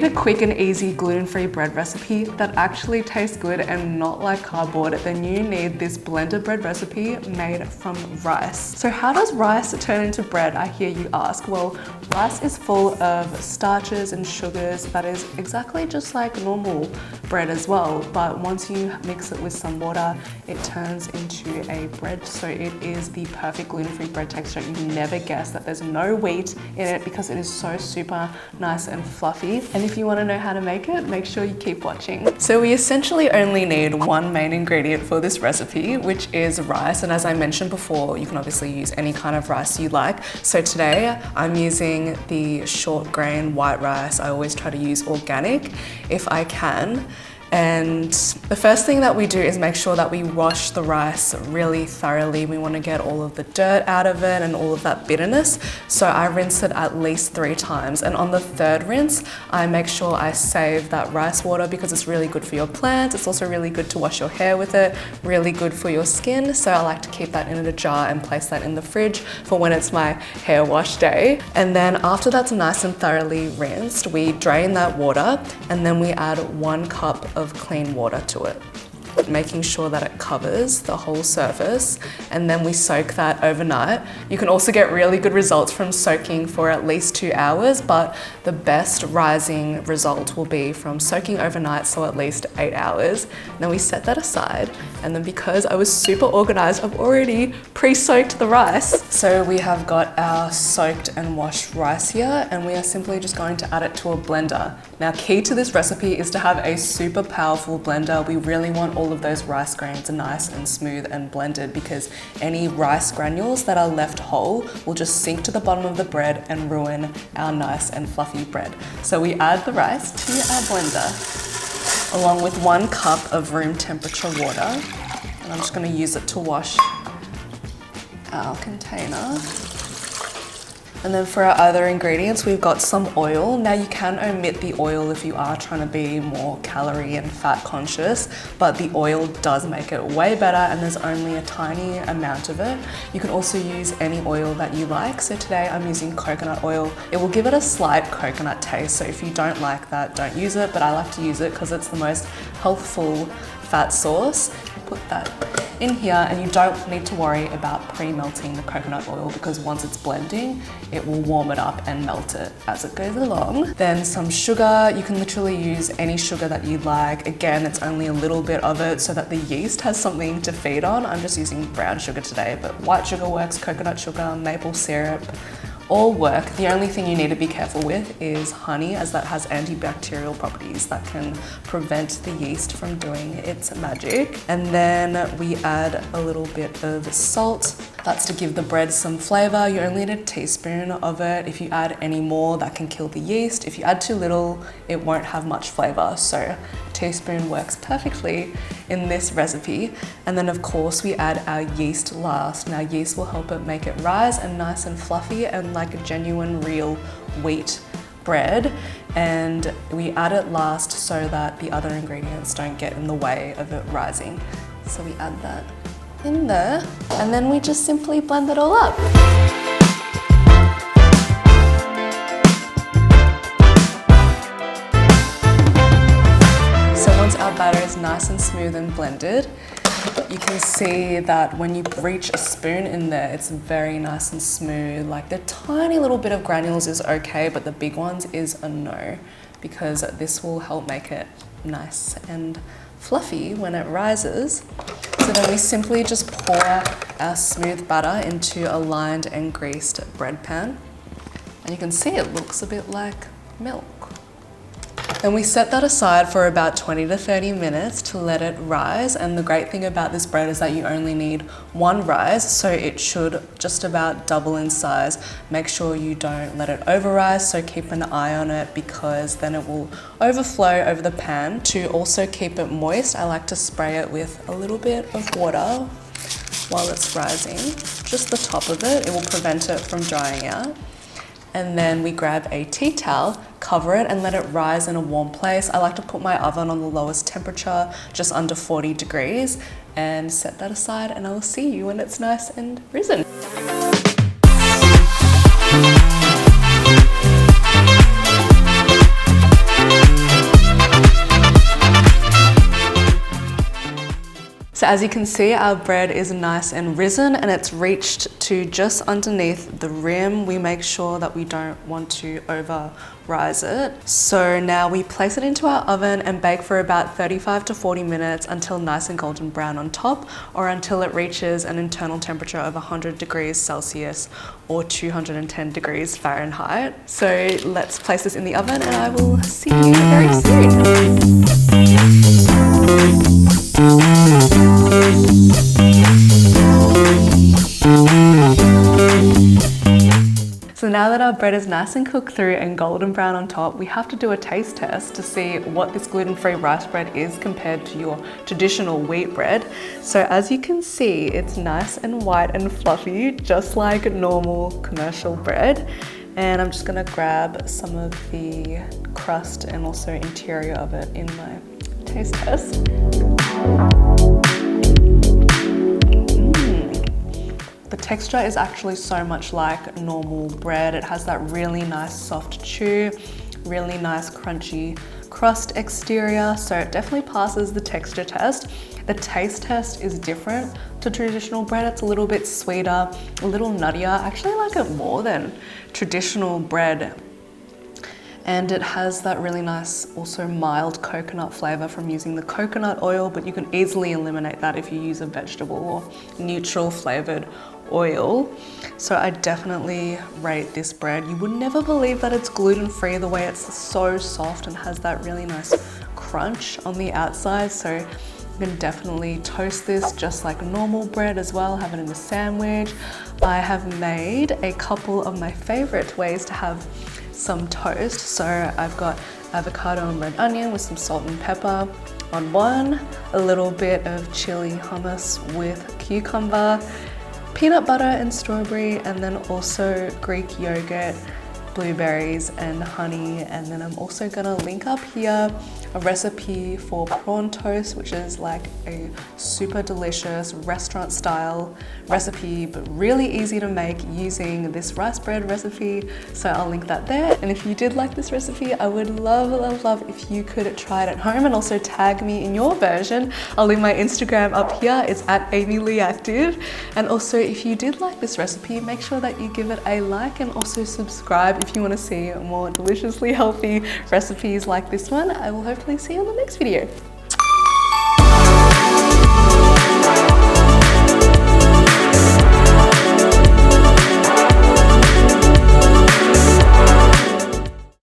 need a quick and easy gluten-free bread recipe that actually tastes good and not like cardboard, then you need this blended bread recipe made from rice. So how does rice turn into bread, I hear you ask? Well, rice is full of starches and sugars that is exactly just like normal bread as well, but once you mix it with some water, it turns into a bread. So it is the perfect gluten-free bread texture. You never guess that there's no wheat in it because it is so super nice and fluffy. And if you want to know how to make it, make sure you keep watching. So we essentially only need one main ingredient for this recipe, which is rice. And as I mentioned before, you can obviously use any kind of rice you like. So today I'm using the short grain white rice. I always try to use organic if I can. And the first thing that we do is make sure that we wash the rice really thoroughly. We want to get all of the dirt out of it and all of that bitterness. So I rinse it at least 3 times. And on the 3rd rinse, I make sure I save that rice water because it's really good for your plants. It's also really good to wash your hair with it, really good for your skin. So I like to keep that in a jar and place that in the fridge for when it's my hair wash day. And then after that's nice and thoroughly rinsed, we drain that water and then we add 1 cup of clean water to it, making sure that it covers the whole surface, and then we soak that overnight. You can also get really good results from soaking for at least 2 hours, but the best rising result will be from soaking overnight, so at least 8 hours. Then we set that aside, and then because I was super organized, I've already pre-soaked the rice. So we have got our soaked and washed rice here, and we are simply just going to add it to a blender. Now, key to this recipe is to have a super powerful blender. We really want all of those rice grains nice and smooth and blended because any rice granules that are left whole will just sink to the bottom of the bread and ruin our nice and fluffy bread. So we add the rice to our blender along with 1 cup of room temperature water, and I'm just going to use it to wash our container. And then for our other ingredients, we've got some oil. Now you can omit the oil if you are trying to be more calorie and fat conscious, but the oil does make it way better and there's only a tiny amount of it. You can also use any oil that you like. So today I'm using coconut oil. It will give it a slight coconut taste. So if you don't like that, don't use it, but I like to use it because it's the most healthful fat source. Put that in here, and you don't need to worry about pre-melting the coconut oil because once it's blending, it will warm it up and melt it as it goes along. Then some sugar. You can literally use any sugar that you like. Again, it's only a little bit of it so that the yeast has something to feed on. I'm just using brown sugar today, but white sugar works, coconut sugar, maple syrup, all work. The only thing you need to be careful with is honey, as that has antibacterial properties that can prevent the yeast from doing its magic. And then we add a little bit of salt. That's to give the bread some flavor. You only need a teaspoon of it. If you add any more, that can kill the yeast. If you add too little, it won't have much flavor. So a teaspoon works perfectly in this recipe. And then of course we add our yeast last. Now yeast will help it make it rise and nice and fluffy and like a genuine real wheat bread. And we add it last so that the other ingredients don't get in the way of it rising. So we add that in there, and then we just simply blend it all up. So once our batter is nice and smooth and blended, you can see that when you reach a spoon in there, it's very nice and smooth. Like the tiny little bit of granules is okay, but the big ones is a no, because this will help make it nice and fluffy when it rises. So then we simply just pour our smooth batter into a lined and greased bread pan. And you can see it looks a bit like milk. Then we set that aside for about 20 to 30 minutes to let it rise. And the great thing about this bread is that you only need 1 rise, so it should just about double in size. Make sure you don't let it over rise, so keep an eye on it because then it will overflow over the pan. To also keep it moist, I like to spray it with a little bit of water while it's rising, just the top of it. It will prevent it from drying out. And then we grab a tea towel, cover it and let it rise in a warm place. I like to put my oven on the lowest temperature, just under 40 degrees, and set that aside, and I will see you when it's nice and risen. So as you can see, our bread is nice and risen and it's reached to just underneath the rim. We make sure that we don't want to over rise it. So now we place it into our oven and bake for about 35 to 40 minutes until nice and golden brown on top, or until it reaches an internal temperature of 100 degrees Celsius or 210 degrees Fahrenheit. So let's place this in the oven and I will see you very soon. So now that our bread is nice and cooked through and golden brown on top, we have to do a taste test to see what this gluten-free rice bread is compared to your traditional wheat bread. So as you can see, it's nice and white and fluffy, just like normal commercial bread. And I'm just gonna grab some of the crust and also interior of it in my taste test. The texture is actually so much like normal bread. It has that really nice soft chew, really nice crunchy crust exterior, so it definitely passes the texture test. The taste test is different to traditional bread. It's a little bit sweeter, a little nuttier. I actually like it more than traditional bread. And it has that really nice, also mild coconut flavor from using the coconut oil, but you can easily eliminate that if you use a vegetable or neutral flavored oil. So I definitely rate this bread. You would never believe that it's gluten-free, the way it's so soft and has that really nice crunch on the outside. So you can definitely toast this just like normal bread as well, have it in a sandwich. I have made a couple of my favorite ways to have some toast. So I've got avocado and red onion with some salt and pepper on one, a little bit of chili hummus with cucumber, peanut butter and strawberry, and then also Greek yogurt, blueberries and honey. And then I'm also gonna link up here a recipe for prawn toast, which is like a super delicious restaurant style recipe, but really easy to make using this rice bread recipe. So I'll link that there. And if you did like this recipe, I would love if you could try it at home and also tag me in your version. I'll leave my Instagram up here. It's @AmyLeeActive. And also if you did like this recipe, make sure that you give it a like and also subscribe if you want to see more deliciously healthy recipes like this one. I will hopefully see you on the next video.